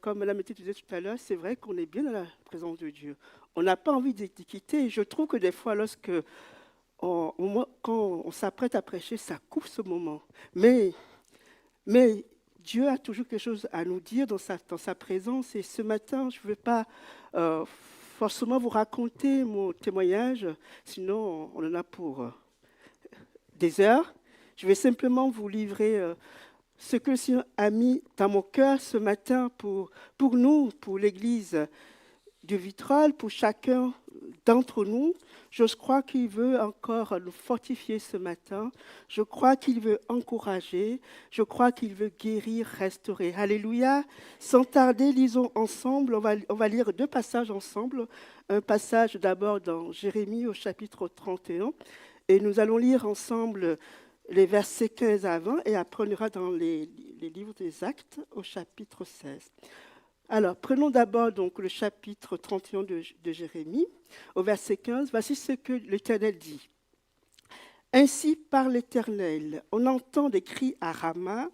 comme Mme Mété disait tout à l'heure, c'est vrai qu'on est bien dans la présence de Dieu. On n'a pas envie d'y quitter. Je trouve que des fois, quand on s'apprête à prêcher, ça coupe ce moment. Mais, mais Dieu a toujours quelque chose à nous dire dans sa présence. Et ce matin, je ne veux pas euh, forcément vous raconter mon témoignage, sinon on en a pour des heures. Je vais simplement vous livrer ce que le Seigneur a mis dans mon cœur ce matin pour nous, pour l'Église du Vitrolles, pour chacun d'entre nous. Je crois qu'il veut encore nous fortifier ce matin. Je crois qu'il veut encourager. Je crois qu'il veut guérir, restaurer. Alléluia. Sans tarder, lisons ensemble. On va lire deux passages ensemble. Un passage d'abord dans Jérémie au chapitre 31. Et nous allons lire ensemble les versets 15 à 20 et après on ira dans les livres des Actes au chapitre 16. Alors, prenons d'abord donc le chapitre 31 de Jérémie, au verset 15. Voici ce que l'Éternel dit. Ainsi parle l'Éternel, on entend des cris à Rama,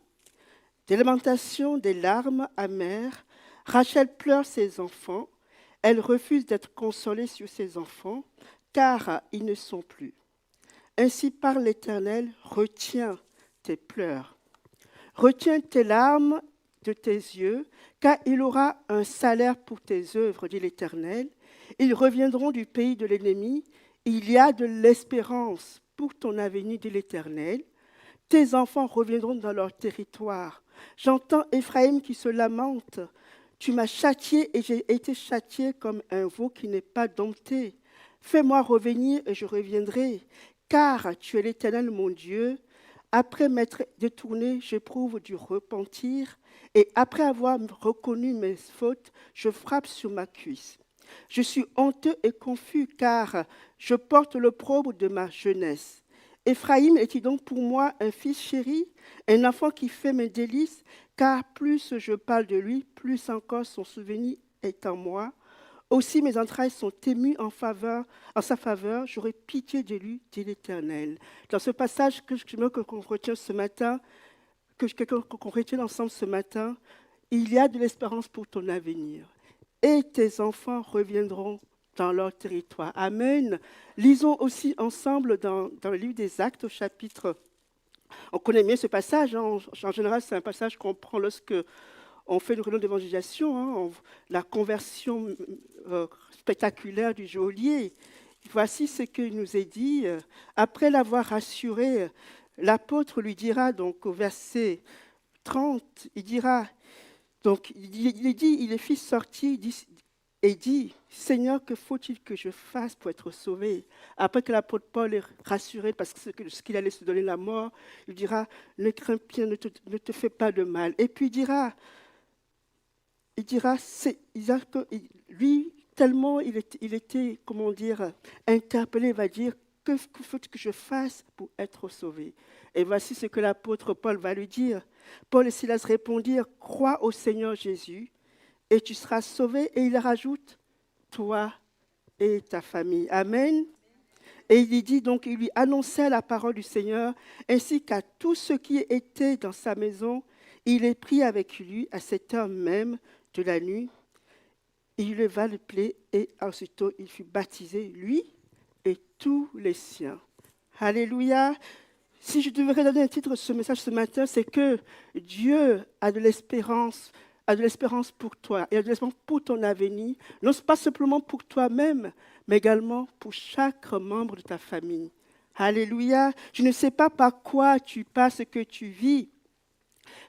des lamentations, des larmes amères. Rachel pleure ses enfants, elle refuse d'être consolée sur ses enfants, car ils ne sont plus. Ainsi parle l'Éternel, retiens tes pleurs, retiens tes larmes de tes yeux, car il aura un salaire pour tes œuvres, dit l'Éternel. Ils reviendront du pays de l'ennemi. Il y a de l'espérance pour ton avenir, dit l'Éternel. Tes enfants reviendront dans leur territoire. J'entends Éphraïm qui se lamente. Tu m'as châtié et j'ai été châtié comme un veau qui n'est pas dompté. Fais-moi revenir et je reviendrai, car tu es l'Éternel mon Dieu. Après m'être détourné, j'éprouve du repentir, et après avoir reconnu mes fautes, je frappe sur ma cuisse. Je suis honteux et confus, car je porte l'opprobre de ma jeunesse. Éphraïm est-il donc pour moi un fils chéri, un enfant qui fait mes délices, car plus je parle de lui, plus encore son souvenir est en moi. Aussi mes entrailles sont émues en sa faveur, j'aurai pitié de lui, dit l'Éternel. Dans ce passage que je veux qu'on retient ce matin, qu'on retienne ensemble ce matin, il y a de l'espérance pour ton avenir. Et tes enfants reviendront dans leur territoire. Amen. Lisons aussi ensemble dans le livre des Actes au chapitre. On connaît bien ce passage. En général, c'est un passage qu'on prend lorsque on fait une réunion d'évangélisation, la conversion spectaculaire du geôlier. Voici ce qu'il nous est dit. Après l'avoir rassuré, l'apôtre lui dira, donc au verset 30, il dira, donc il est fils sorti et dit, Seigneur, que faut-il que je fasse pour être sauvé? Après que l'apôtre Paul est rassuré parce que ce qu'il allait se donner la mort, il dira, ne crains rien, ne te fais pas de mal. Et puis il dira que lui, tellement il était, comment dire, interpellé, il va dire, que faut-il que je fasse pour être sauvé? Et voici ce que l'apôtre Paul va lui dire. Paul et Silas répondirent, crois au Seigneur Jésus et tu seras sauvé. Et il rajoute, toi et ta famille. Amen. Et il dit donc, il lui annonçait la parole du Seigneur, ainsi qu'à tous ceux qui étaient dans sa maison. Il est pris avec lui à cette heure même de la nuit. Il leva le plaid et aussitôt il fut baptisé, lui et tous les siens. Alléluia. Si je devrais donner un titre de ce message ce matin, c'est que Dieu a de l'espérance pour toi et a de l'espérance pour ton avenir, non pas simplement pour toi-même, mais également pour chaque membre de ta famille. Alléluia. Je ne sais pas par quoi tu passes, que tu vis.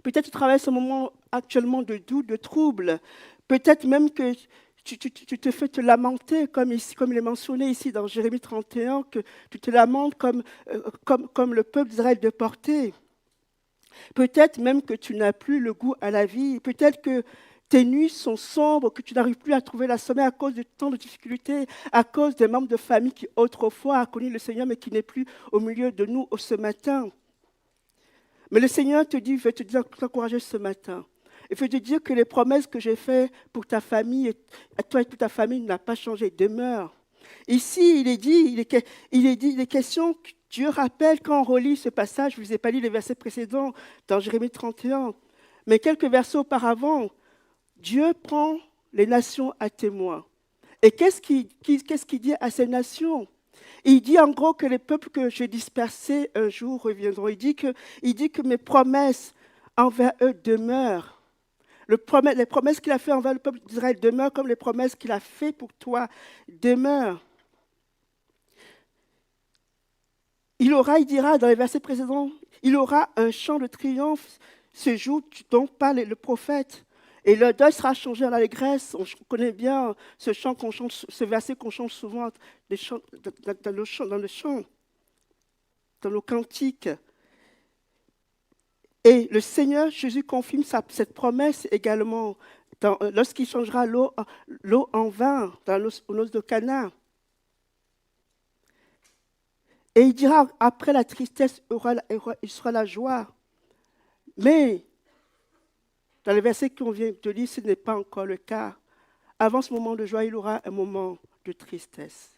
Peut-être tu traverses un moment actuellement de doute, de trouble. Peut-être même que tu te fais te lamenter, comme il est mentionné ici dans Jérémie 31, que tu te lamentes comme le peuple d'Israël déporté. Peut-être même que tu n'as plus le goût à la vie. Peut-être que tes nuits sont sombres, que tu n'arrives plus à trouver la sommeil à cause de tant de difficultés, à cause des membres de famille qui autrefois a connu le Seigneur, mais qui n'est plus au milieu de nous ce matin. Mais le Seigneur te dit, veut te dire, t'encourager ce matin. Il veut te dire que les promesses que j'ai faites pour ta famille, à toi et toute ta famille, n'ont pas changé, demeurent. Ici, il est question, que Dieu rappelle quand on relit ce passage, je ne vous ai pas lu les versets précédents dans Jérémie 31, mais quelques versets auparavant, Dieu prend les nations à témoin. Et qu'est-ce qu'il dit à ces nations? Il dit en gros que les peuples que j'ai dispersés un jour reviendront. Il dit que mes promesses envers eux demeurent. Les promesses qu'il a faites envers le peuple d'Israël demeurent comme les promesses qu'il a faites pour toi demeurent. Il dira dans les versets précédents, il aura un chant de triomphe ce jour dont parle le prophète. Et le deuil sera changé en allégresse. On connaît bien ce chant qu'on chante, ce verset qu'on chante souvent dans le chant, dans nos cantiques. Et le Seigneur Jésus confirme cette promesse également lorsqu'il changera l'eau en vin aux noces de Cana. Et il dira, après la tristesse, il sera la joie. Mais, dans les versets qu'on vient de lire, ce n'est pas encore le cas. Avant ce moment de joie, il aura un moment de tristesse.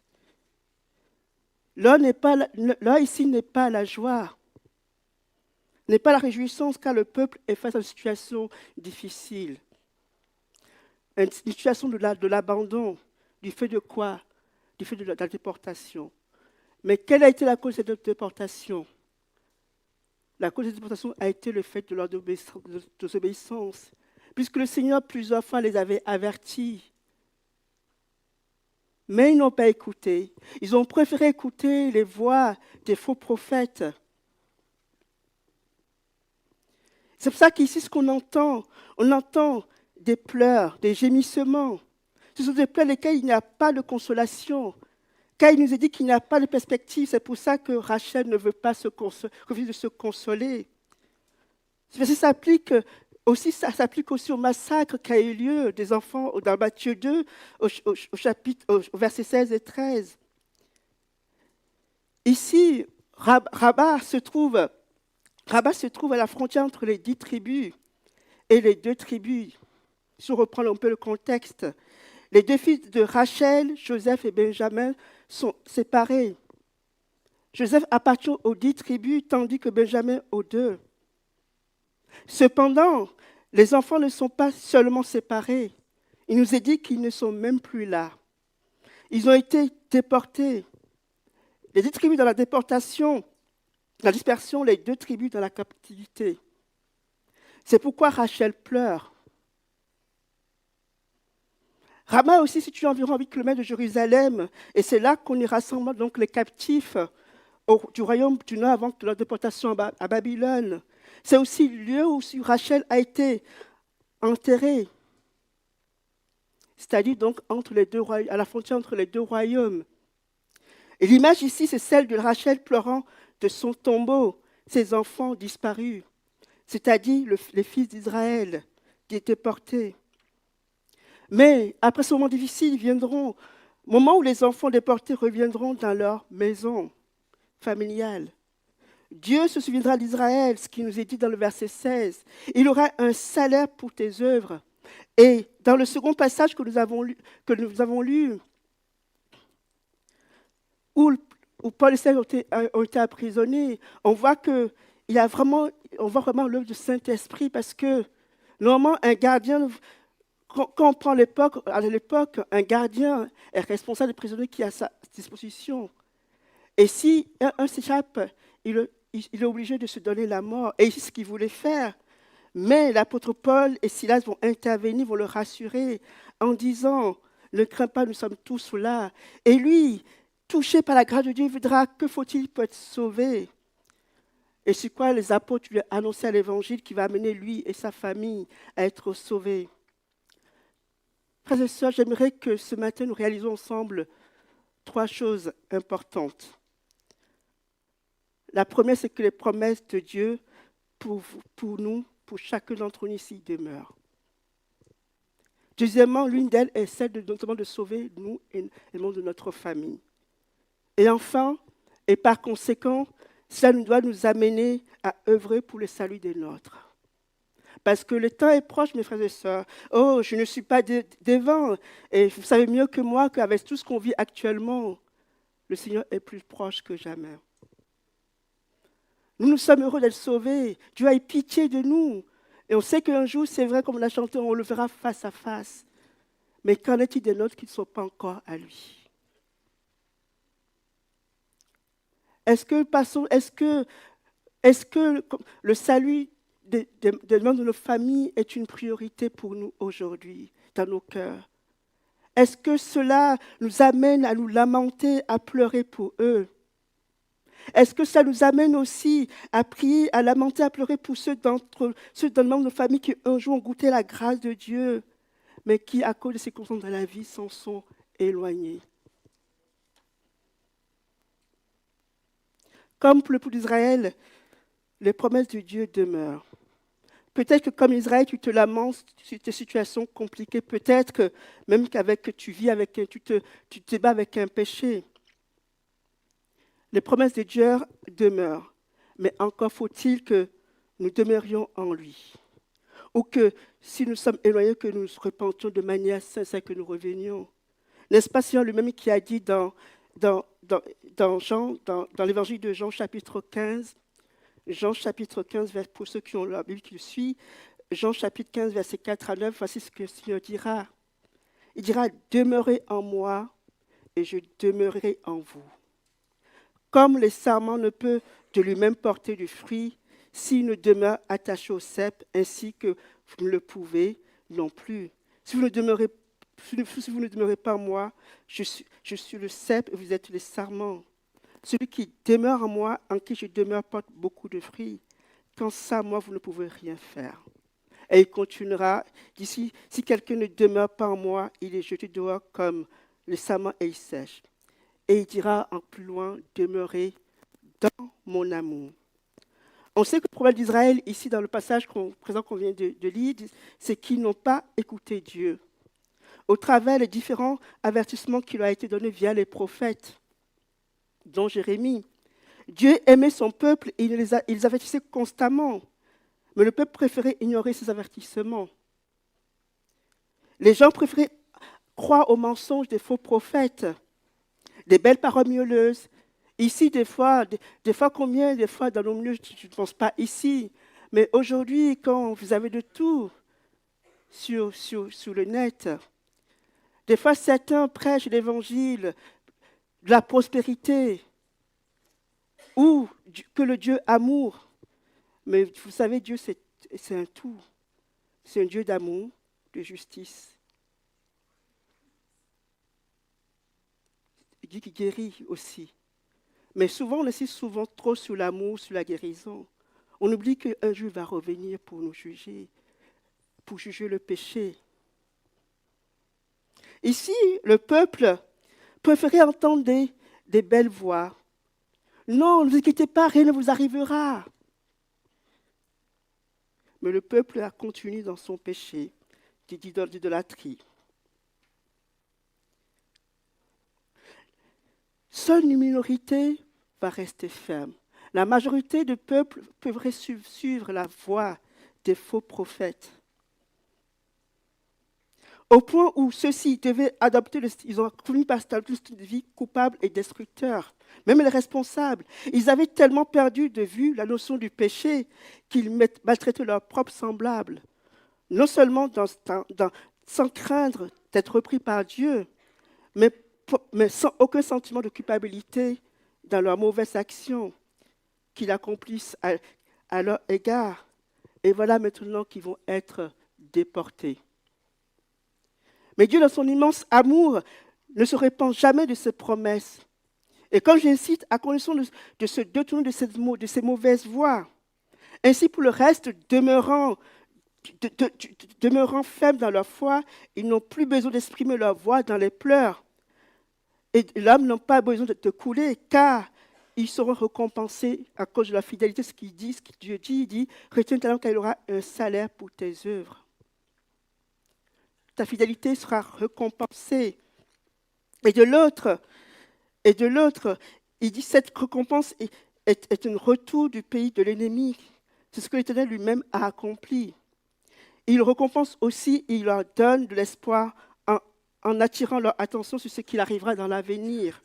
L'heure ici n'est pas la joie, n'est pas la réjouissance, car le peuple est face à une situation difficile. Une situation de l'abandon. Du fait de quoi? Du fait de la déportation. Mais quelle a été la cause de cette déportation? La cause de cette déportation a été le fait de leur désobéissance, puisque le Seigneur plusieurs fois les avait avertis. Mais ils n'ont pas écouté. Ils ont préféré écouter les voix des faux prophètes. C'est pour ça qu'ici, ce qu'on entend, on entend des pleurs, des gémissements. Ce sont des pleurs lesquels il n'y a pas de consolation. Car il nous est dit qu'il n'y a pas de perspective. C'est pour ça que Rachel ne veut pas refuse de se consoler. Ça s'applique aussi au massacre qui a eu lieu des enfants dans Matthieu 2, au verset 16 et 13. Ici, Rabat se trouve à la frontière entre les 10 tribus et les 2 tribus. Si on reprend un peu le contexte, les 2 fils de Rachel, Joseph et Benjamin, sont séparés. Joseph appartient aux 10 tribus, tandis que Benjamin aux 2. Cependant, les enfants ne sont pas seulement séparés. Il nous est dit qu'ils ne sont même plus là. Ils ont été déportés. Les 10 tribus dans la déportation, la dispersion, les 2 tribus dans la captivité. C'est pourquoi Rachel pleure. Rama aussi situé à environ 8 km de Jérusalem, et c'est là qu'on y rassemble donc les captifs du royaume du Nord avant leur déportation à Babylone. C'est aussi le lieu où Rachel a été enterrée, c'est-à-dire donc à la frontière entre les 2 royaumes. Et l'image ici, c'est celle de Rachel pleurant de son tombeau, ses enfants disparus, c'est-à-dire les fils d'Israël qui étaient portés. Mais après ce moment difficile, viendront moment où les enfants déportés reviendront dans leur maison familiale. Dieu se souviendra d'Israël, ce qui nous est dit dans le verset 16. Il aura un salaire pour tes œuvres. Et dans le second passage que nous avons lu, où Paul et Silas ont été emprisonnés, on voit vraiment l'œuvre du Saint-Esprit, parce que normalement, un gardien, quand on prend à l'époque, un gardien est responsable des prisonniers qui est à sa disposition. Et si un s'échappe, il est obligé de se donner la mort. Et c'est ce qu'il voulait faire. Mais l'apôtre Paul et Silas vont intervenir, vont le rassurer en disant, ne crains pas, nous sommes tous là. Et lui, touché par la grâce de Dieu, il voudra, que faut-il pour être sauvé? Et c'est quoi les apôtres lui ont annoncé à l'évangile qui va amener lui et sa famille à être sauvés. Frères et sœurs, j'aimerais que ce matin nous réalisons ensemble 3 choses importantes. La première, c'est que les promesses de Dieu pour nous, pour chacun d'entre nous ici, demeurent. Deuxièmement, l'une d'elles est celle notamment de sauver nous et le monde de notre famille. Et enfin, et par conséquent, cela doit nous amener à œuvrer pour le salut des nôtres. Parce que le temps est proche, mes frères et sœurs. Oh, je ne suis pas devant. Et vous savez mieux que moi qu'avec tout ce qu'on vit actuellement, le Seigneur est plus proche que jamais. Nous sommes heureux d'être sauvés. Dieu a eu pitié de nous. Et on sait qu'un jour, c'est vrai, comme on a chanté, on le verra face à face. Mais qu'en est-il des nôtres qui ne sont pas encore à lui? Est-ce que le salut des membres de nos familles est une priorité pour nous aujourd'hui, dans nos cœurs? Est-ce que cela nous amène à nous lamenter, à pleurer pour eux? Est-ce que ça nous amène aussi à prier, à lamenter, à pleurer pour ceux dans le membre de nos familles qui un jour ont goûté la grâce de Dieu, mais qui, à cause de ces circonstances de la vie, s'en sont éloignés? Comme pour le peuple d'Israël, les promesses de Dieu demeurent. Peut-être que comme Israël, tu te lamentes sur tes situations compliquées. Peut-être que même que tu vis avec tu te bats avec un péché. Les promesses de Dieu demeurent. Mais encore faut-il que nous demeurions en lui. Ou que si nous sommes éloignés, que nous nous repentions de manière sincère, que nous revenions. N'est-ce pas Seigneur lui-même qui a dit dans l'évangile de Jean chapitre 15, Jean chapitre 15, pour ceux qui ont la Bible qui le suit, Jean chapitre 15, versets 4 à 9, voici ce que le Seigneur dira. Il dira, demeurez en moi et je demeurerai en vous. Comme le sarment ne peut de lui-même porter du fruit s'il ne demeure attaché au cep, ainsi que vous ne le pouvez non plus. Si vous ne demeurez pas en moi, je suis le cep et vous êtes les sarments. Celui qui demeure en moi, en qui je demeure, porte beaucoup de fruits. Quand ça, moi, vous ne pouvez rien faire. Et il continuera, d'ici, si quelqu'un ne demeure pas en moi, il est jeté dehors comme le sarment et il sèche. Et il dira en plus loin, demeurez dans mon amour. On sait que le problème d'Israël, ici dans le passage présent qu'on vient de lire, c'est qu'ils n'ont pas écouté Dieu. Au travers des différents avertissements qui leur ont été donnés via les prophètes, dont Jérémie. Dieu aimait son peuple et il les avertissait constamment. Mais le peuple préférait ignorer ces avertissements. Les gens préféraient croire aux mensonges des faux prophètes, des belles paroles mielleuses. Ici, des fois combien, des fois dans nos milieux, je ne pense pas ici, mais aujourd'hui, quand vous avez de tout sur le net, des fois certains prêchent l'évangile de la prospérité, ou que le Dieu amour. Mais vous savez, Dieu, c'est un tout. C'est un Dieu d'amour, de justice. Dieu qui guérit aussi. Mais souvent, on insiste souvent trop sur l'amour, sur la guérison. On oublie qu'un jour va revenir pour nous juger, pour juger le péché. Ici, le peuple préférait entendre des belles voix. Non, ne vous inquiétez pas, rien ne vous arrivera. Mais le peuple a continué dans son péché d'idolâtrie. Seule une minorité va rester ferme. La majorité du peuple devrait suivre la voie des faux prophètes. Au point où ceux-ci devaient adopter, ils ont fini par adopter un style de vie coupable et destructeur. Même les responsables, ils avaient tellement perdu de vue la notion du péché qu'ils maltraitaient leurs propres semblables. Non seulement sans craindre d'être repris par Dieu, mais sans aucun sentiment de culpabilité dans leurs mauvaises actions qu'ils accomplissent à leur égard. Et voilà maintenant qu'ils vont être déportés. Mais Dieu, dans son immense amour, ne se répand jamais de ses promesses. Et comme j'incite, à condition de se détourner de ces mauvaises voies, ainsi pour le reste, demeurant faibles dans leur foi, ils n'ont plus besoin d'exprimer leur voix dans les pleurs. Et l'homme n'a pas besoin de couler, car ils seront récompensés à cause de leur fidélité. Ce qu'il dit, ce que Dieu dit, il dit, retiens ta langue car il aura un salaire pour tes œuvres. Ta fidélité sera récompensée. Et de l'autre, il dit cette récompense est un retour du pays de l'ennemi. C'est ce que l'Éternel lui-même a accompli. Il récompense aussi, il leur donne de l'espoir en attirant leur attention sur ce qu'il arrivera dans l'avenir.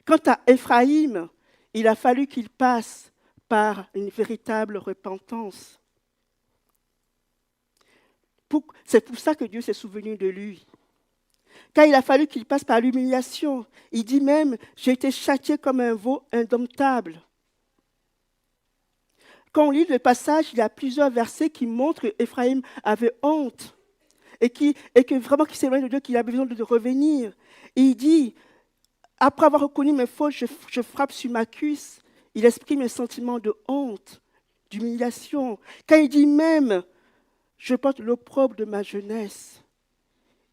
Quant à Éphraïm, il a fallu qu'il passe par une véritable repentance. C'est pour ça que Dieu s'est souvenu de lui. Quand il a fallu qu'il passe par l'humiliation, il dit même, j'ai été châtié comme un veau indomptable. Quand on lit le passage, il y a plusieurs versets qui montrent qu'Éphraïm avait honte et que vraiment qu'il s'éloigne de Dieu, qu'il a besoin de revenir. Et il dit, après avoir reconnu mes fautes, je frappe sur ma cuisse. Il exprime un sentiment de honte, d'humiliation. Quand il dit même, je porte l'opprobre de ma jeunesse,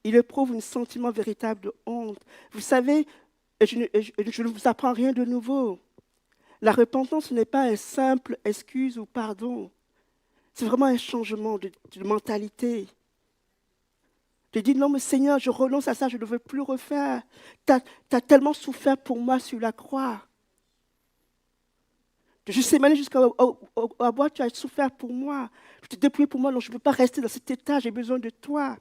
il éprouve un sentiment véritable de honte. Vous savez, je ne vous apprends rien de nouveau. La repentance n'est pas une simple excuse ou pardon. C'est vraiment un changement de mentalité. De dire, non mais Seigneur, je renonce à ça, je ne veux plus refaire. Tu as tellement souffert pour moi sur la croix. Je sais même jusqu'à bois, tu as souffert pour moi. Tu t'es dépouillé pour moi, donc je ne peux pas rester dans cet état, j'ai besoin de toi.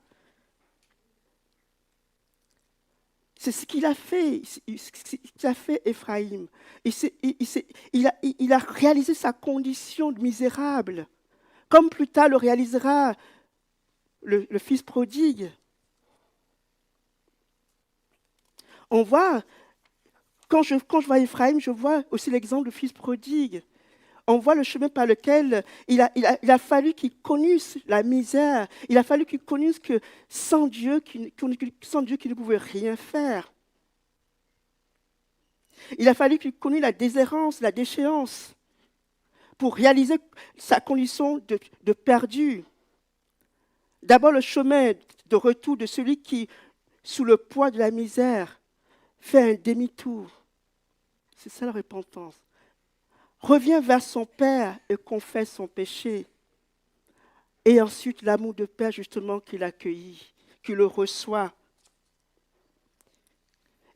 C'est ce qu'il a fait, Éphraïm. Il a réalisé sa condition de misérable, comme plus tard le réalisera le fils prodigue. On voit, quand je vois Éphraïm, je vois aussi l'exemple du fils prodigue. On voit le chemin par lequel il a fallu qu'il connût la misère. Il a fallu qu'il connût que sans Dieu, qu'il ne pouvait rien faire. Il a fallu qu'il connût la déshérence, la déchéance, pour réaliser sa condition de perdu. D'abord, le chemin de retour de celui qui, sous le poids de la misère, fait un demi-tour. C'est ça la repentance. Revient vers son Père et confesse son péché. Et ensuite, l'amour de Père, justement, qu'il accueillit, qu'il le reçoit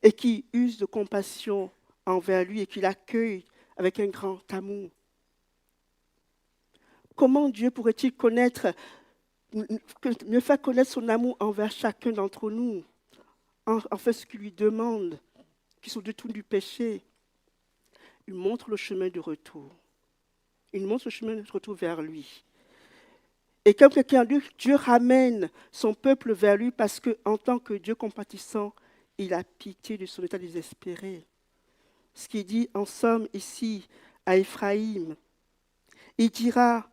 et qui use de compassion envers lui et qui l'accueille avec un grand amour. Comment Dieu pourrait-il me faire connaître son amour envers chacun d'entre nous, en fait ce qu'il lui demande, qui sont de tout du péché? Il montre le chemin de retour. Il montre le chemin de retour vers lui. Et comme quelqu'un dit, Dieu ramène son peuple vers lui parce qu'en tant que Dieu compatissant, il a pitié de son état désespéré. Ce qu'il dit en somme ici à Éphraïm, il dira,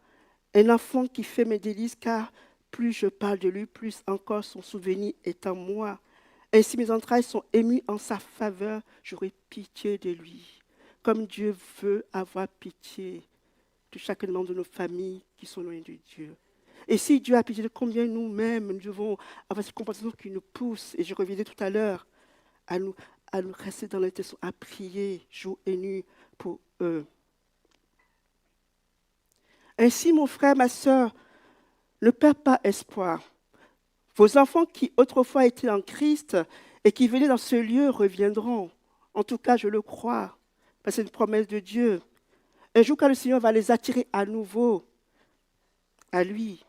un enfant qui fait mes délices, car plus je parle de lui, plus encore son souvenir est en moi. Ainsi mes entrailles sont émues en sa faveur, j'aurai pitié de lui. Comme Dieu veut avoir pitié de chacun membre de nos familles qui sont loin de Dieu. Et si Dieu a pitié de combien nous-mêmes, nous devons avoir cette compassion qui nous pousse, et je reviendrai tout à l'heure, à nous rester dans l'intention, à prier jour et nuit pour eux. Ainsi, mon frère, ma sœur, ne perds pas espoir. Vos enfants qui autrefois étaient en Christ et qui venaient dans ce lieu reviendront. En tout cas, je le crois, parce que c'est une promesse de Dieu. Un jour, quand le Seigneur va les attirer à nouveau à lui,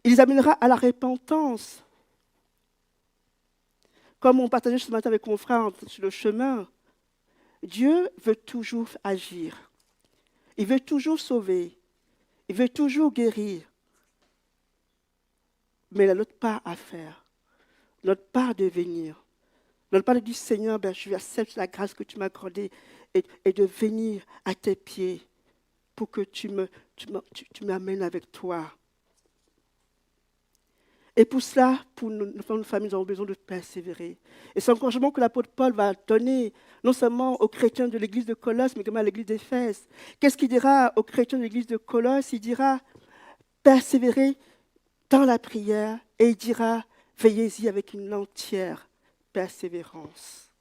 il les amènera à la repentance. Comme on partageait ce matin avec mon frère sur le chemin, Dieu veut toujours agir. Il veut toujours sauver. Il veut toujours guérir. Mais il a notre part à faire, notre part de venir. Notre part de dire, Seigneur, je accepte la grâce que tu m'as accordée et de venir à tes pieds pour que tu m'amènes avec toi. Et pour cela, pour nos familles, nous avons besoin de persévérer. Et c'est l'encouragement que l'apôtre Paul va donner, non seulement aux chrétiens de l'église de Colosse, mais également à l'église d'Éphèse. Qu'est-ce qu'il dira aux chrétiens de l'église de Colosse? Il dira, persévérez dans la prière, et il dira, veillez-y avec une entière persévérance.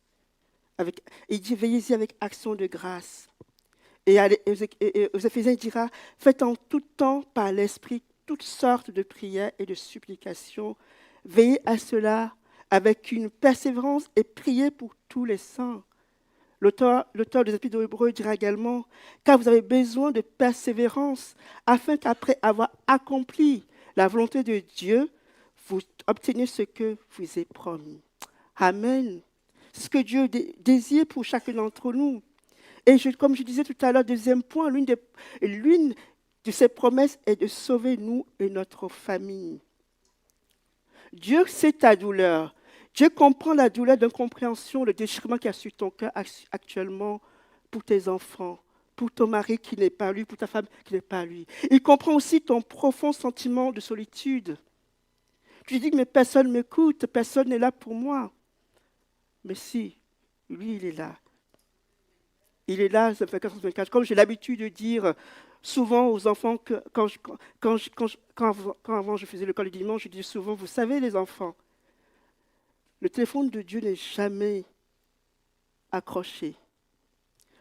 Il dit, veillez-y avec action de grâce. Et aux Éphésiens, il dira, faites en tout temps par l'Esprit toutes sortes de prières et de supplications. Veillez à cela avec une persévérance et priez pour tous les saints. L'auteur des Épîtres aux Hébreux dira également, car vous avez besoin de persévérance, afin qu'après avoir accompli la volonté de Dieu, vous obteniez ce que vous est promis. Amen. C'est ce que Dieu désire pour chacun d'entre nous. Et comme je disais tout à l'heure, deuxième point, l'une de ses promesses est de sauver nous et notre famille. Dieu sait ta douleur. Dieu comprend la douleur d'incompréhension, le déchirement qu'il y a sur ton cœur actuellement pour tes enfants, pour ton mari qui n'est pas lui, pour ta femme qui n'est pas lui. Il comprend aussi ton profond sentiment de solitude. Tu dis que mais personne ne m'écoute, personne n'est là pour moi. Mais si, lui, il est là. Il est là, 24/24. Comme j'ai l'habitude de dire souvent aux enfants, que quand avant je faisais l'école du dimanche, je dis souvent, vous savez les enfants, le téléphone de Dieu n'est jamais accroché.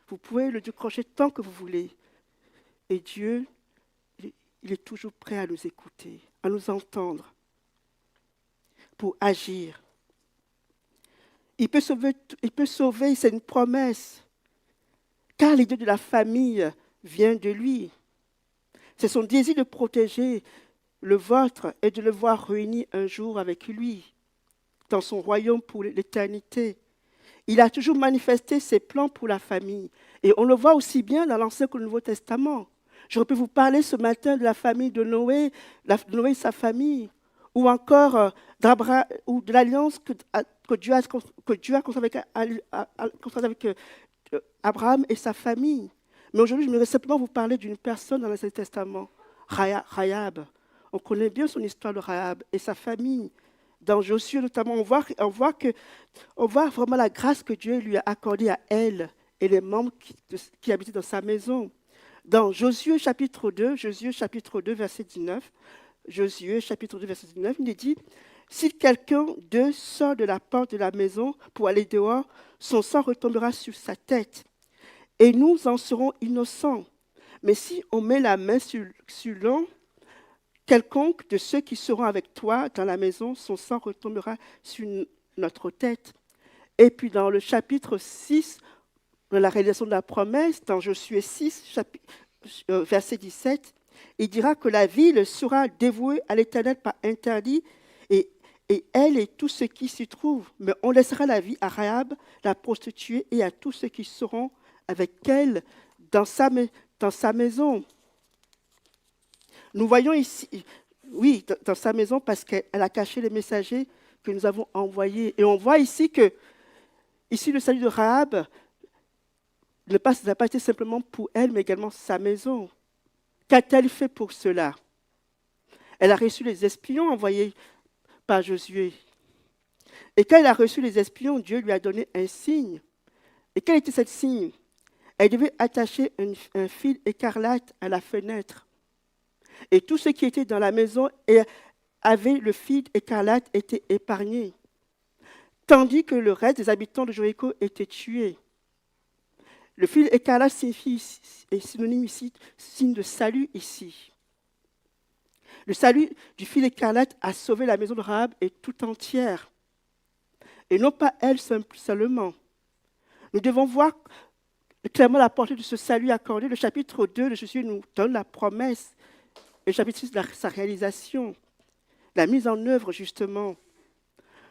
Vous pouvez le décrocher tant que vous voulez. Et Dieu, il est toujours prêt à nous écouter, à nous entendre, pour agir. Il peut sauver, c'est une promesse. Car l'idée de la famille vient de lui. C'est son désir de protéger le vôtre et de le voir réuni un jour avec lui, dans son royaume pour l'éternité. Il a toujours manifesté ses plans pour la famille. Et on le voit aussi bien dans l'Ancien que le Nouveau Testament. J'aurais pu vous parler ce matin de la famille de Noé, de Noé et sa famille, ou encore ou de l'alliance que Dieu a construite avec Abraham et sa famille. Mais aujourd'hui, je voudrais simplement vous parler d'une personne dans l'Ancien Testament, Rahab. On connaît bien son histoire de Rahab et sa famille. Dans Josué notamment, on voit vraiment la grâce que Dieu lui a accordée à elle et les membres qui habitaient dans sa maison. Dans Josué chapitre 2, verset 19, Josué chapitre 2, verset 19, il est dit « Si quelqu'un d'eux sort de la porte de la maison pour aller dehors, son sang retombera sur sa tête, et nous en serons innocents. Mais si on met la main sur l'un, quelconque de ceux qui seront avec toi dans la maison, son sang retombera sur notre tête. » Et puis dans le chapitre 6, dans la réalisation de la promesse, dans Josué 6, verset 17, il dira que la ville sera dévouée à l'Éternel par interdit, et elle et tout ce qui s'y trouve. Mais on laissera la vie à Rahab, la prostituée, et à tous ceux qui seront avec elle dans sa maison. Nous voyons ici, oui, dans sa maison, parce qu'elle a caché les messagers que nous avons envoyés. Et on voit ici que, ici, le salut de Rahab n'a pas été simplement pour elle, mais également sa maison. Qu'a-t-elle fait pour cela? Elle a reçu les espions envoyés par Josué. Et quand elle a reçu les espions, Dieu lui a donné un signe. Et quel était ce signe? Elle devait attacher un fil écarlate à la fenêtre. Et tous ceux qui étaient dans la maison et avaient le fil écarlate étaient épargnés, tandis que le reste des habitants de Jéricho étaient tués. Le fil écarlate est synonyme ici, signe de salut ici. Le salut du fil écarlate a sauvé la maison de Rahab et tout entière. Et non pas elle seulement. Nous devons voir clairement la portée de ce salut accordé. Le chapitre 2 de Jésus nous donne la promesse. Et le chapitre 6, sa réalisation. La mise en œuvre, justement.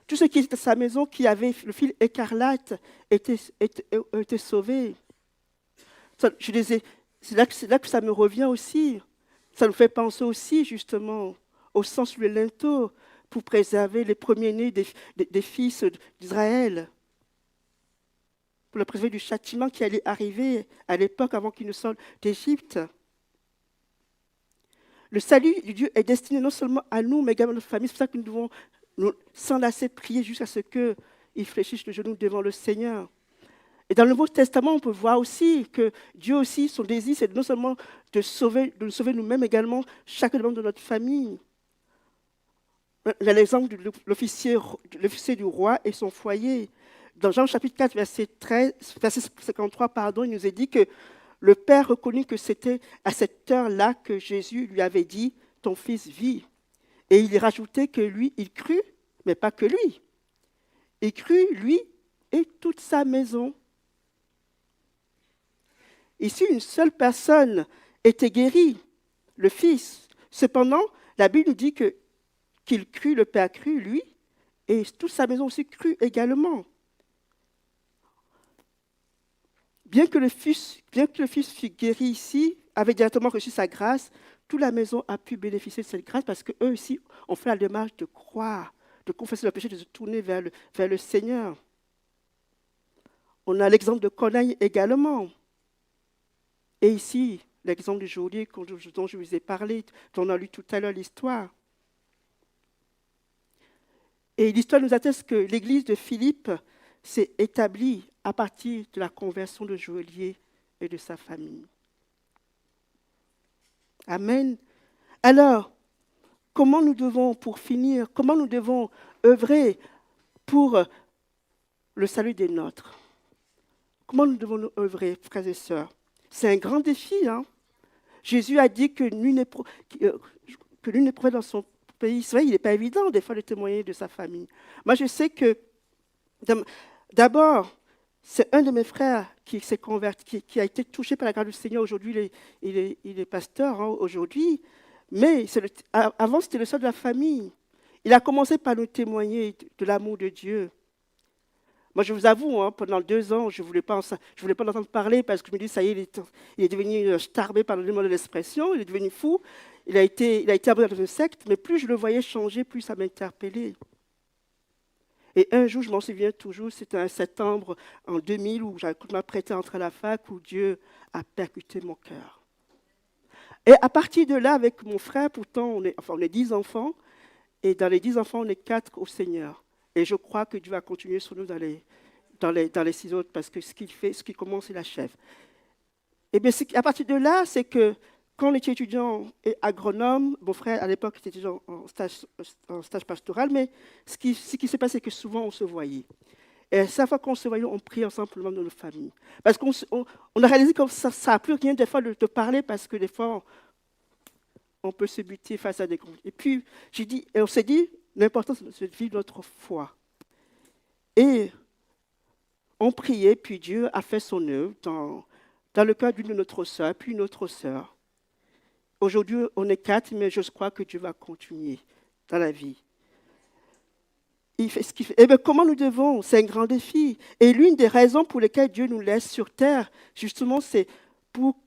Tous ceux qui étaient dans sa maison, qui avaient le fil écarlate, étaient sauvés. C'est là que ça me revient aussi. Ça nous fait penser aussi, justement, au sang sur le linteau pour préserver les premiers-nés des fils d'Israël, pour le préserver du châtiment qui allait arriver à l'époque avant qu'ils ne sortent d'Égypte. Le salut de Dieu est destiné non seulement à nous, mais également à notre famille. C'est pour ça que nous devons sans lasser prier jusqu'à ce qu'ils fléchissent le genou devant le Seigneur. Et dans le Nouveau Testament, on peut voir aussi que Dieu aussi, son désir, c'est non seulement de nous sauver nous-mêmes, également chaque membre de notre famille. Il y a l'exemple de l'officier du roi et son foyer. Dans Jean chapitre 4, verset 53, il nous est dit que le Père reconnut que c'était à cette heure-là que Jésus lui avait dit « Ton fils vit ». Et il y rajoutait que lui, il crut, mais pas que lui. Il crut, lui et toute sa maison. Ici, une seule personne était guérie, le Fils. Cependant, la Bible nous dit qu'il crut, le Père crut, lui, et toute sa maison aussi crut également. bien que le fils fût guéri ici, avait directement reçu sa grâce, toute la maison a pu bénéficier de cette grâce parce qu'eux aussi ont fait la démarche de croire, de confesser leur péché, de se tourner vers le Seigneur. On a l'exemple de Corneille également. Et ici, l'exemple du geôlier dont je vous ai parlé, dont on a lu tout à l'heure l'histoire. Et l'histoire nous atteste que l'église de Philippe s'est établie à partir de la conversion de geôlier et de sa famille. Amen. Alors, pour finir, comment nous devons œuvrer pour le salut des nôtres? Comment nous devons nous œuvrer, frères et sœurs? C'est un grand défi. Hein? Jésus a dit que nul n'est prouvé dans son pays. C'est vrai, il n'est pas évident des fois de témoigner de sa famille. Moi, je sais que, d'abord, c'est un de mes frères qui s'est converti, qui a été touché par la grâce du Seigneur. Aujourd'hui, il est pasteur, hein, aujourd'hui. Mais avant, c'était le seul de la famille. Il a commencé par nous témoigner de l'amour de Dieu. Moi, je vous avoue, hein, pendant 2 ans, je ne voulais pas en entendre parler parce que je me dis, ça y est, il est devenu starbé, pardonnez-moi de l'expression, il est devenu fou. Il a été abonné dans une secte, mais plus je le voyais changer, plus ça m'interpellait. Et un jour, je m'en souviens toujours, c'était un septembre en 2000 où j'avais m'apprêtais à entrer à la fac, où Dieu a percuté mon cœur. Et à partir de là, avec mon frère, pourtant, on est 10 enfants, et dans les 10 enfants, on est 4 au Seigneur. Et je crois que Dieu va continuer sur nous dans les 6 autres, parce que ce qu'il commence, il achève. Et bien, à partir de là, c'est que quand on était étudiant et agronome, mon frère, à l'époque, était étudiant en stage pastoral, mais ce qui s'est passé, c'est que souvent, on se voyait. Et à chaque fois qu'on se voyait, on priait ensemble pour le membre de notre famille. Parce qu'on a réalisé que ça n'a plus rien des fois de parler, parce que des fois, on peut se buter face à des groupes. Et puis, on s'est dit, l'important, c'est de vivre notre foi. Et on priait, puis Dieu a fait son œuvre dans le cœur d'une de notre sœur, puis une autre sœur. Aujourd'hui, on est 4, mais je crois que Dieu va continuer dans la vie. Il fait ce qu'il fait. Eh bien, comment nous devons? C'est un grand défi. Et l'une des raisons pour lesquelles Dieu nous laisse sur terre, justement, c'est pour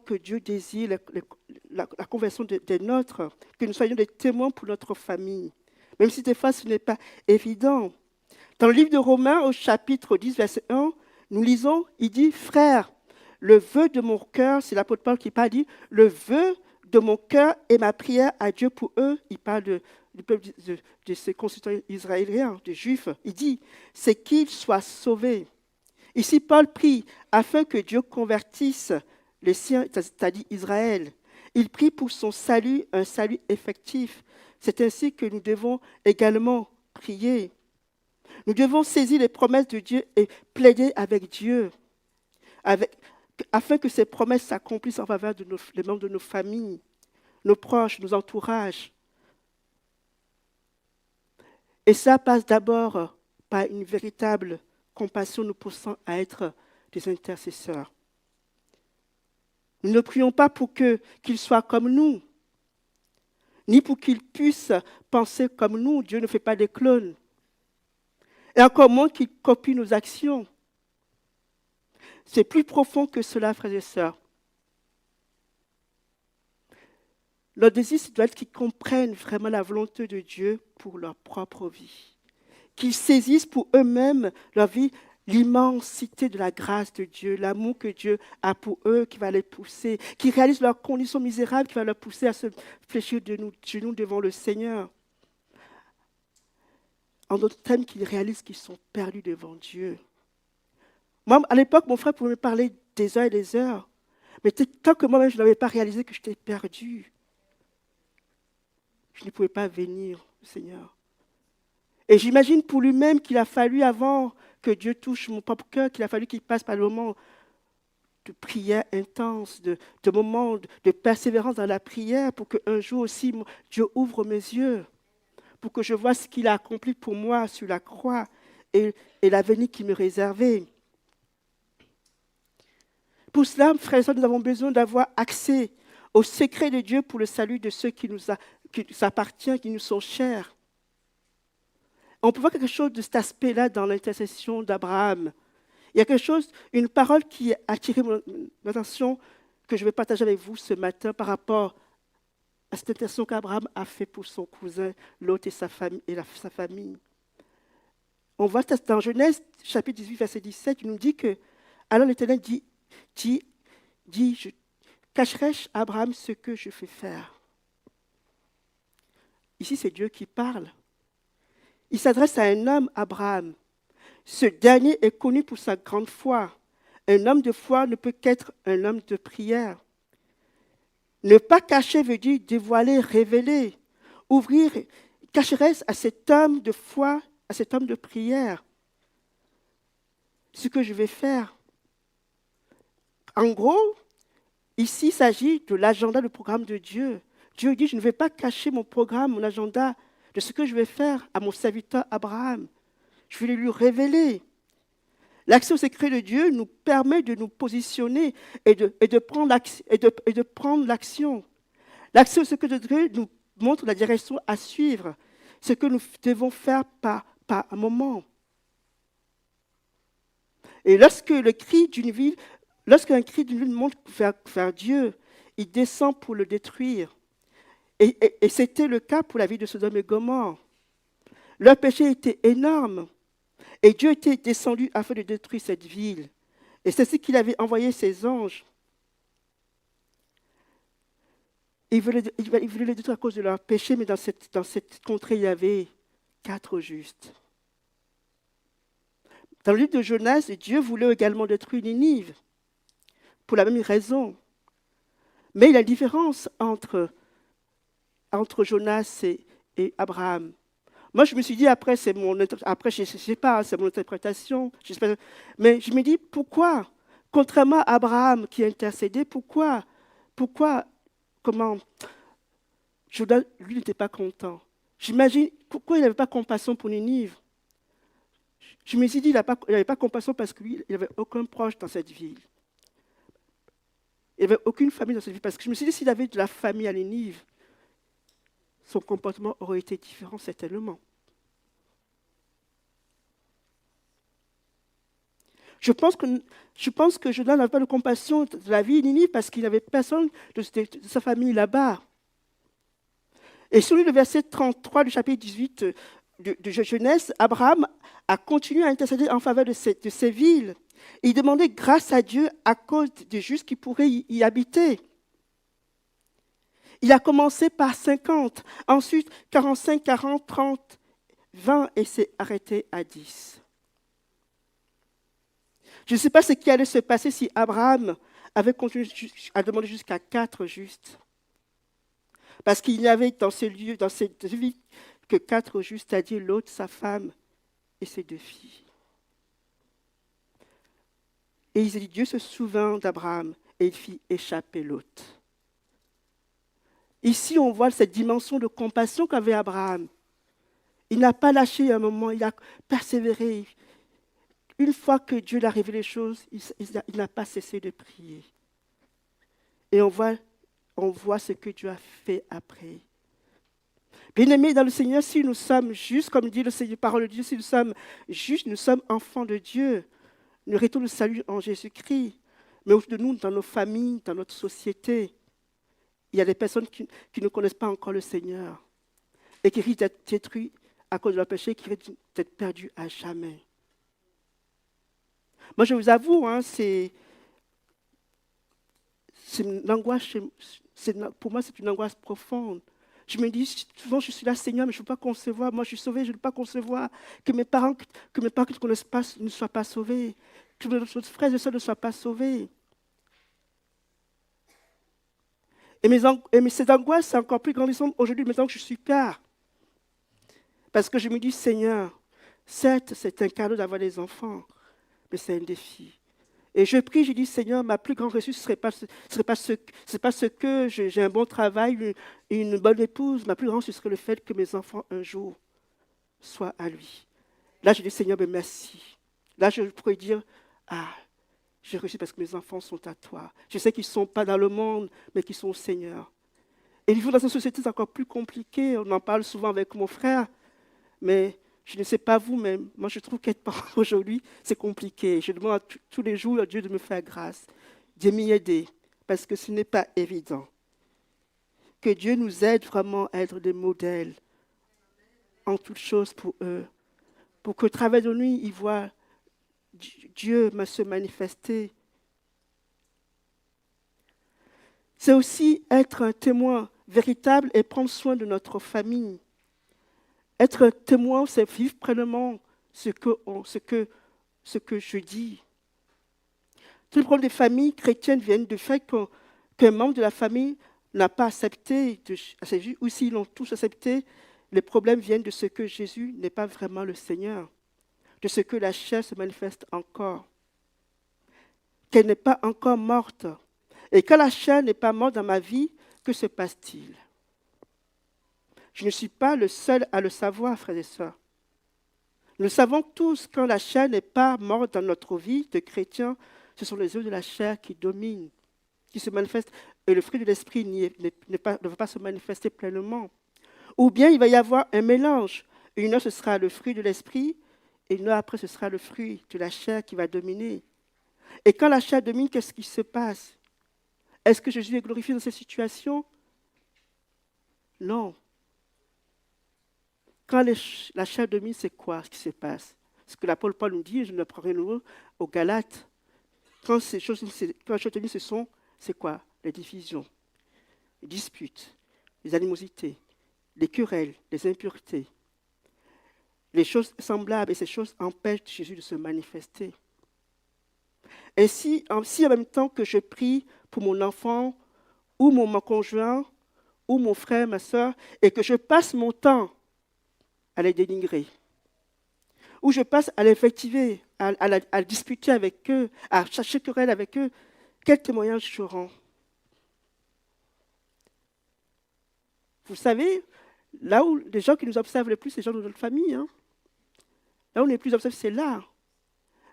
que Dieu désire la conversion des nôtres, que nous soyons des témoins pour notre famille. Même si des fois, ce n'est pas évident. Dans le livre de Romains, au chapitre 10, verset 1, nous lisons, il dit, « Frères, le vœu de mon cœur », c'est l'apôtre Paul qui parle, dit, « Le vœu de mon cœur et ma prière à Dieu pour eux », il parle du peuple de ses concitoyens israéliens, des Juifs, il dit, « c'est qu'ils soient sauvés ». Ici, Paul prie afin que Dieu convertisse les siens, c'est-à-dire Israël. Il prie pour son salut, un salut effectif. C'est ainsi que nous devons également prier. Nous devons saisir les promesses de Dieu et plaider avec Dieu, afin que ces promesses s'accomplissent en faveur des membres de nos familles, nos proches, nos entourages. Et ça passe d'abord par une véritable compassion nous poussant à être des intercesseurs. Nous ne prions pas pour qu'ils soient comme nous, ni pour qu'ils puissent penser comme nous. Dieu ne fait pas des clones. Et encore moins qu'ils copient nos actions. C'est plus profond que cela, frères et sœurs. Leur désir, doit être qu'ils comprennent vraiment la volonté de Dieu pour leur propre vie. Qu'ils saisissent pour eux-mêmes leur vie l'immensité de la grâce de Dieu, l'amour que Dieu a pour eux qui va les pousser, qu'ils réalisent leurs conditions misérables qui va leur pousser à se fléchir de genoux devant le Seigneur. En d'autres termes, qu'ils réalisent qu'ils sont perdus devant Dieu. Moi, à l'époque, mon frère pouvait me parler des heures et des heures, mais tant que moi-même, je n'avais pas réalisé que j'étais perdu, je ne pouvais pas venir au Seigneur. Et j'imagine pour lui-même qu'il a fallu, avant que Dieu touche mon propre cœur, qu'il a fallu qu'il passe par le moment de prière intense, de moments de persévérance dans la prière, pour qu'un jour aussi, Dieu ouvre mes yeux, pour que je vois ce qu'il a accompli pour moi sur la croix et l'avenir qu'il me réservait. Pour cela, frères et sœurs, nous avons besoin d'avoir accès au secret de Dieu pour le salut de ceux qui nous appartiennent, qui nous sont chers. On peut voir quelque chose de cet aspect-là dans l'intercession d'Abraham. Il y a quelque chose, une parole qui a attiré mon attention que je vais partager avec vous ce matin par rapport à cette intercession qu'Abraham a fait pour son cousin Lot et sa famille. On voit dans Genèse, chapitre 18, verset 17, il nous dit que, alors l'Éternel dit, je cacherai-je à Abraham ce que je fais faire. Ici, c'est Dieu qui parle. Il s'adresse à un homme, Abraham. Ce dernier est connu pour sa grande foi. Un homme de foi ne peut qu'être un homme de prière. Ne pas cacher veut dire dévoiler, révéler, ouvrir. Cacherai-je à cet homme de foi, à cet homme de prière, ce que je vais faire. En gros, ici, il s'agit de l'agenda, le programme de Dieu. Dieu dit, je ne vais pas cacher mon programme, mon agenda, de ce que je vais faire à mon serviteur Abraham. Je vais lui révéler. L'accès au secret de Dieu nous permet de nous positionner et de prendre l'action. L'accès au secret de Dieu nous montre la direction à suivre, ce que nous devons faire par moment. Et lorsqu'un cri d'une ville monte vers Dieu, il descend pour le détruire. Et c'était le cas pour la vie de Sodome et Gomorrhe. Leur péché était énorme. Et Dieu était descendu afin de détruire cette ville. Et c'est ce qu'il avait envoyé ses anges. Il voulait les détruire à cause de leur péché, mais dans cette contrée, il y avait 4 justes. Dans le livre de Jonas, Dieu voulait également détruire Ninive, pour la même raison. Mais il y a une différence entre Jonas et Abraham. Moi, je me suis dit, après, je ne sais pas, c'est mon interprétation, mais je me dis, pourquoi, contrairement à Abraham qui a intercédé, pourquoi, Jonas, lui, n'était pas content. J'imagine, pourquoi il n'avait pas compassion pour Ninive? Je me suis dit, il n'avait pas compassion parce qu'il n'avait aucun proche dans cette ville. Il n'y avait aucune famille dans cette ville. Parce que je me suis dit, s'il avait de la famille à Ninive, son comportement aurait été différent certainement. Je pense que Jonas n'avait pas de compassion de la vie de Ninive parce qu'il n'avait personne de sa famille là-bas. Et sur le verset 33 du chapitre 18 de Genèse, Abraham a continué à intercéder en faveur de ces villes. Il demandait grâce à Dieu à cause des justes qui pourraient y habiter. Il a commencé par 50, ensuite 45, 40, 30, 20 et s'est arrêté à 10. Je ne sais pas ce qui allait se passer si Abraham avait continué à demander jusqu'à 4 justes. Parce qu'il n'y avait dans cette vie, que 4 justes, c'est-à-dire l'autre, sa femme et ses 2 filles. Et il dit, Dieu se souvint d'Abraham et il fit échapper l'autre. Ici, on voit cette dimension de compassion qu'avait Abraham. Il n'a pas lâché un moment, il a persévéré. Une fois que Dieu lui a révélé les choses, il n'a pas cessé de prier. Et on voit ce que Dieu a fait après. Bien-aimés dans le Seigneur, si nous sommes justes, comme dit le Seigneur, parole de Dieu, si nous sommes justes, nous sommes enfants de Dieu. Nous méritons le salut en Jésus-Christ. Mais autour de nous, dans nos familles, dans notre société, il y a des personnes qui ne connaissent pas encore le Seigneur et qui risquent d'être détruites à cause de leur péché, qui risquent d'être perdues à jamais. Moi, je vous avoue, c'est une angoisse, pour moi, c'est une angoisse profonde. Je me dis, souvent, je suis là, Seigneur, mais je ne peux pas concevoir. Moi, je suis sauvé, je ne peux pas concevoir que mes parents qui ne me connaissent pas ne soient pas sauvés, que mes frères et sœurs ne soient pas sauvés. Et cette angoisse, c'est encore plus grandissante aujourd'hui, maintenant que je suis père. Parce que je me dis, Seigneur, certes, c'est un cadeau d'avoir des enfants, mais c'est un défi. Et je prie, je dis, Seigneur, ma plus grande réussite, ce n'est pas ce que j'ai un bon travail, une bonne épouse. Ma plus grande, ce serait le fait que mes enfants, un jour, soient à lui. Là, je dis, Seigneur, mais merci. Là, je pourrais dire, j'ai réussi parce que mes enfants sont à toi. Je sais qu'ils ne sont pas dans le monde, mais qu'ils sont au Seigneur. Et vivre dans une société, c'est encore plus compliqué. On en parle souvent avec mon frère, mais Je ne sais pas vous, mais moi je trouve qu'être parent aujourd'hui, c'est compliqué. Je demande tous les jours à Dieu de me faire grâce, de m'y aider, parce que ce n'est pas évident. Que Dieu nous aide vraiment à être des modèles en toutes choses pour eux, pour qu'au travers de nous, ils voient Dieu se manifester. C'est aussi être un témoin véritable et prendre soin de notre famille. Être un témoin, c'est vivre pleinement ce que je dis. Tous les problèmes des familles chrétiennes viennent du fait qu'un membre de la famille n'a pas accepté, ou s'ils l'ont tous accepté, les problèmes viennent de ce que Jésus n'est pas vraiment le Seigneur, de ce que la chair se manifeste encore, qu'elle n'est pas encore morte. Et quand la chair n'est pas morte dans ma vie, que se passe-t-il? Je ne suis pas le seul à le savoir, frères et sœurs. Nous le savons tous, quand la chair n'est pas morte dans notre vie de chrétiens, ce sont les œuvres de la chair qui dominent, qui se manifestent, et le fruit de l'esprit ne va pas se manifester pleinement. Ou bien il va y avoir un mélange. Une heure, ce sera le fruit de l'esprit, et une heure après, ce sera le fruit de la chair qui va dominer. Et quand la chair domine, qu'est-ce qui se passe? Est-ce que Jésus est glorifié dans cette situation? Non. Quand la chair domine, c'est quoi ce qui se passe? Ce que l'apôtre Paul nous dit, je ne prends rien nouveau, aux Galates. Quand ces choses dominent, c'est quoi? Les divisions, les disputes, les animosités, les querelles, les impuretés, les choses semblables, et ces choses empêchent Jésus de se manifester. Et si en même temps que je prie pour mon enfant, ou mon conjoint, ou mon frère, ma soeur, et que je passe mon temps à les dénigrer, ou je passe à l'invectiver, à discuter avec eux, à chercher querelle avec eux, quel témoignage je rends? Vous savez, là où les gens qui nous observent le plus, c'est les gens de notre famille. Hein. Là où on est plus observés, c'est là.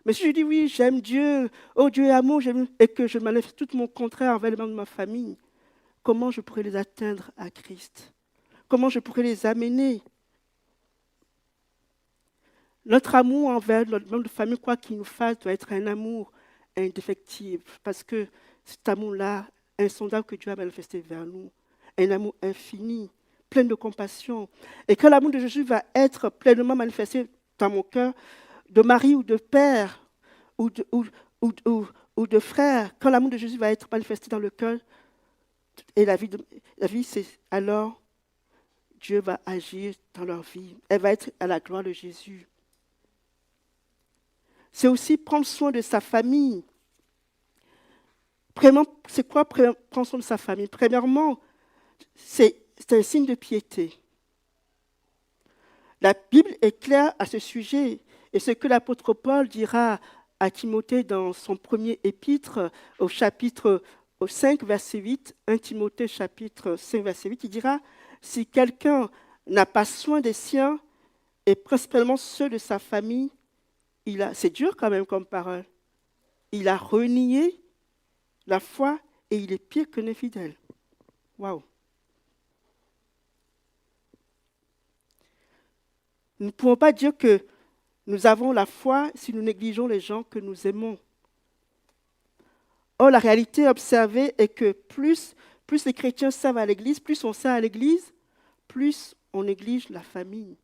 Mais si je dis oui, j'aime Dieu, oh Dieu est amour, et que je manifeste tout mon contraire envers les membres de ma famille, comment je pourrais les atteindre à Christ? Comment je pourrais les amener? Notre amour envers notre membre de famille, quoi qu'il nous fasse, doit être un amour indéfectible. Parce que cet amour-là, insondable que Dieu a manifesté vers nous, un amour infini, plein de compassion. Et quand l'amour de Jésus va être pleinement manifesté dans mon cœur, de mari ou de père, ou de frère, quand l'amour de Jésus va être manifesté dans le cœur, et la vie, c'est alors Dieu va agir dans leur vie. Elle va être à la gloire de Jésus. C'est aussi prendre soin de sa famille. C'est quoi prendre soin de sa famille? Premièrement, c'est un signe de piété. La Bible est claire à ce sujet. Et ce que l'apôtre Paul dira à Timothée dans son premier épître, au chapitre 5, verset 8, 1 Timothée chapitre 5, verset 8, il dira, si quelqu'un n'a pas soin des siens, et principalement ceux de sa famille, c'est dur quand même comme parole, il a renié la foi et il est pire qu'un infidèle. Waouh! Nous ne pouvons pas dire que nous avons la foi si nous négligeons les gens que nous aimons. Or, la réalité observée est que plus les chrétiens servent à l'Église, plus on sert à l'Église, plus on néglige la famille.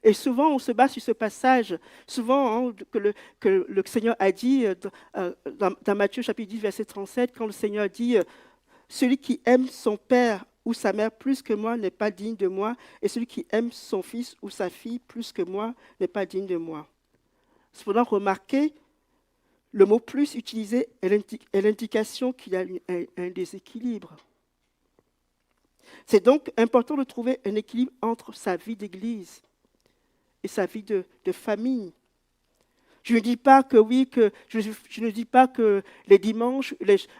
Et souvent, on se base sur ce passage, souvent que le Seigneur a dit dans Matthieu chapitre 10, verset 37, quand le Seigneur dit « Celui qui aime son père ou sa mère plus que moi n'est pas digne de moi, et celui qui aime son fils ou sa fille plus que moi n'est pas digne de moi. » Cependant, remarquez, le mot « plus » utilisé est l'indication qu'il y a un déséquilibre. C'est donc important de trouver un équilibre entre sa vie d'Église et sa vie de famille. Je ne dis pas que je ne dis pas que les dimanches,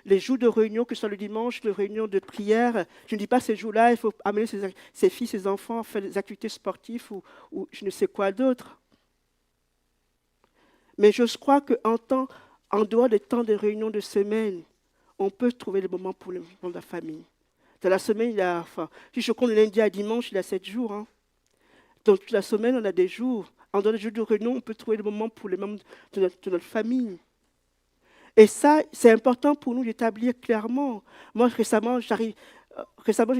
les jours de réunion, que ce soit le dimanche, les réunions de prière, je ne dis pas ces jours-là, il faut amener ses filles, ses enfants à faire des activités sportives ou je ne sais quoi d'autre. Mais je crois qu'en dehors des temps de réunion de semaine, on peut trouver le moment pour de la famille. Dans la semaine, si je compte le lundi à dimanche, il y a 7 jours. Hein. Dans toute la semaine, on a des jours. En dehors des jours de réunion, on peut trouver des moments pour les membres de notre famille. Et ça, c'est important pour nous d'établir clairement. Moi, récemment, j'ai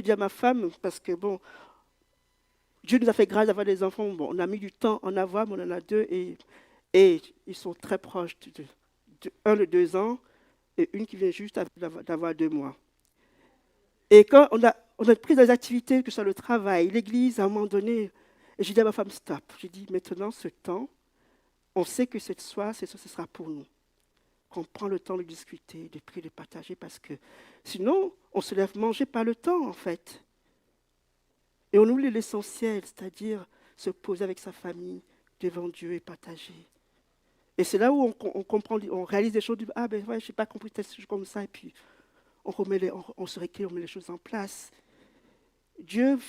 dit à ma femme, parce que bon, Dieu nous a fait grâce d'avoir des enfants. Bon, on a mis du temps en avoir, mais on en a deux et ils sont très proches. Un de 2 ans et une qui vient juste d'avoir 2 mois. Et quand on a pris des activités, que ce soit le travail, l'église, à un moment donné, et j'ai dit à ma femme, stop. J'ai dit, maintenant, ce temps, on sait que cette soirée, ce sera pour nous. Qu'on prend le temps de discuter, de prier, de partager, parce que sinon, on se lève manger pas le temps, en fait. Et on oublie l'essentiel, c'est-à-dire se poser avec sa famille, devant Dieu et partager. Et c'est là où on comprend, on réalise des choses, ah ben ouais, je n'ai pas compris telle chose comme ça, et puis on se rééquilibre, on met les choses en place. Dieu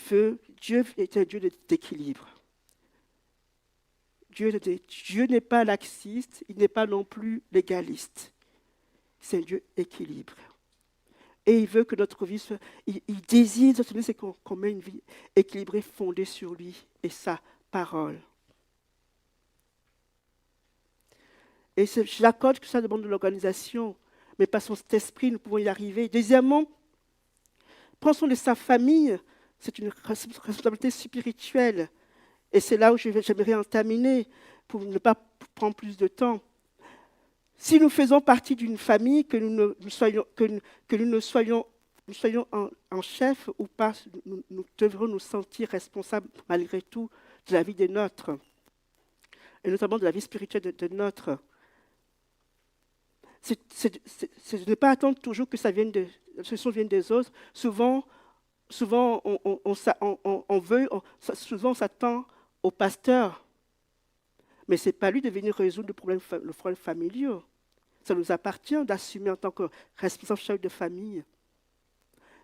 est un Dieu d'équilibre. Dieu n'est pas laxiste, il n'est pas non plus légaliste. C'est un Dieu équilibre. Et il veut que notre vie soit... Il désire, c'est qu'on mette une vie équilibrée, fondée sur lui et sa parole. Et je l'accorde que ça demande de l'organisation, mais par son esprit, nous pouvons y arriver. Deuxièmement, prendre soin de sa famille, c'est une responsabilité spirituelle. Et c'est là où j'aimerais en terminer, pour ne pas prendre plus de temps. Si nous faisons partie d'une famille, que nous ne soyons en chef ou pas, nous devrons nous sentir responsables malgré tout de la vie des nôtres, et notamment de la vie spirituelle de nôtres. C'est de ne pas attendre toujours que ça vienne vienne des autres. Souvent on s'attend au pasteur, mais ce n'est pas lui de venir résoudre le problème familial. Ça nous appartient d'assumer en tant que responsable chef de famille.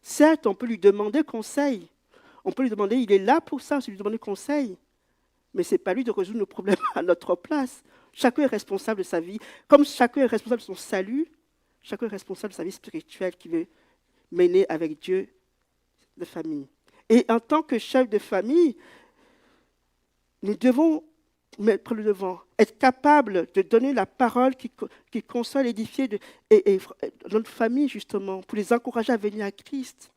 Certes, on peut lui demander conseil. On peut lui demander, il est là pour ça, c'est lui demander conseil. Mais ce n'est pas lui de résoudre nos problèmes à notre place. Chacun est responsable de sa vie. Comme chacun est responsable de son salut, chacun est responsable de sa vie spirituelle qu'il veut mener avec Dieu de famille. Et en tant que chef de famille, nous devons mettre le devant, être capable de donner la parole qui console, édifier et notre famille, justement, pour les encourager à venir à Christ.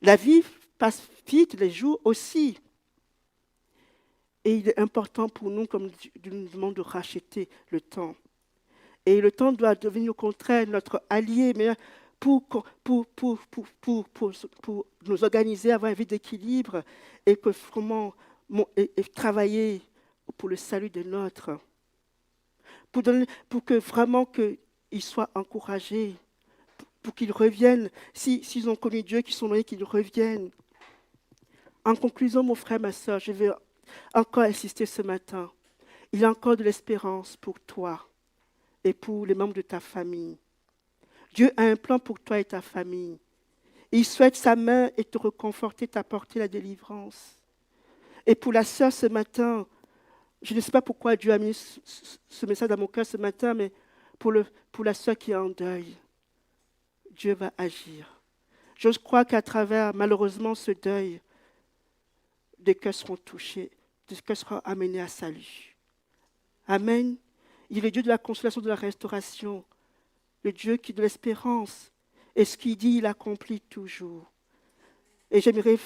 La vie passe vite, les jours aussi. Et il est important pour nous, comme Dieu nous demande, de racheter le temps. Et le temps doit devenir au contraire notre allié, mais pour nous organiser, avoir une vie d'équilibre et que vraiment et travailler pour le salut de l'autre. Pour que vraiment qu'ils soient encouragés, pour qu'ils reviennent, s'ils ont connu Dieu, qu'ils sont loin, qu'ils reviennent. En conclusion, mon frère, ma soeur, je vais encore insister ce matin. Il y a encore de l'espérance pour toi et pour les membres de ta famille. Dieu a un plan pour toi et ta famille. Il souhaite sa main et te reconforter, t'apporter la délivrance. Et pour la sœur ce matin, je ne sais pas pourquoi Dieu a mis ce message dans mon cœur ce matin, mais pour la sœur qui est en deuil, Dieu va agir. Je crois qu'à travers, malheureusement, ce deuil, des cœurs seront touchés, des cœurs seront amenés à salut. Amen. Il est le Dieu de la consolation, de la restauration, le Dieu qui de l'espérance. Et ce qu'il dit, il accomplit toujours. Et j'aimerais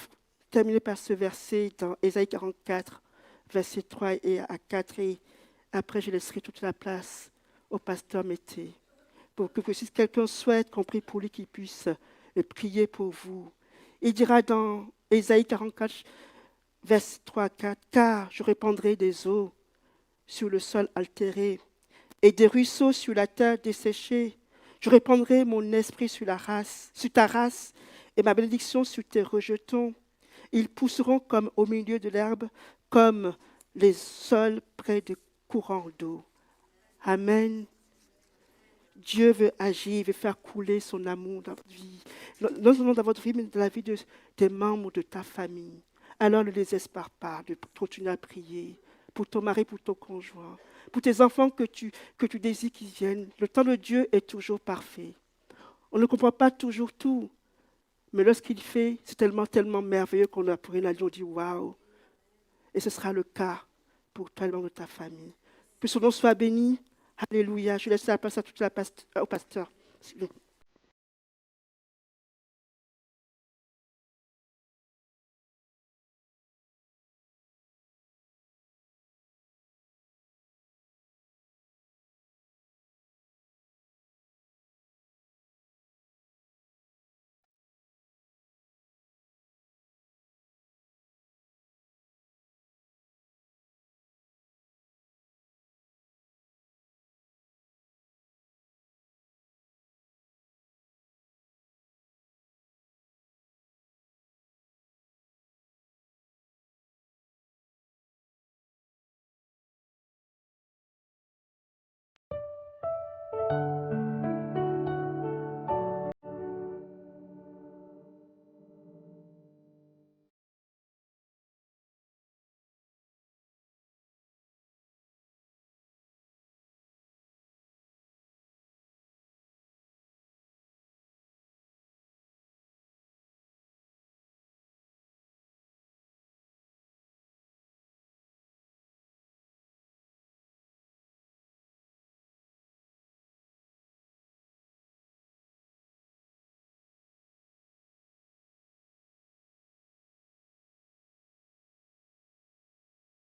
terminer par ce verset dans Ésaïe 44, versets 3 et à 4. Et après, je laisserai toute la place au pasteur Mété. Pour que si quelqu'un souhaite qu'on prie pour lui, qu'il puisse prier pour vous. Il dira dans Ésaïe 44, versets 3 à 4, « Car je répandrai des eaux sur le sol altéré et des ruisseaux sur la terre desséchée. Je répandrai mon esprit sur ta race et ma bénédiction sur tes rejetons. Ils pousseront comme au milieu de l'herbe, comme les sols près de courants d'eau. » Amen. Dieu veut agir, il veut faire couler son amour dans votre vie. Non seulement dans votre vie, mais dans la vie des membres de ta famille. Alors ne désespère pas de continuer à prier pour ton mari, pour ton conjoint, pour tes enfants que tu désires qu'ils viennent. Le temps de Dieu est toujours parfait. On ne comprend pas toujours tout, mais lorsqu'il fait, c'est tellement, tellement merveilleux qu'on a pour une on dit waouh. Et ce sera le cas pour toi et le membre de ta famille. Que son nom soit béni. Alléluia. Je laisse la place à au pasteur.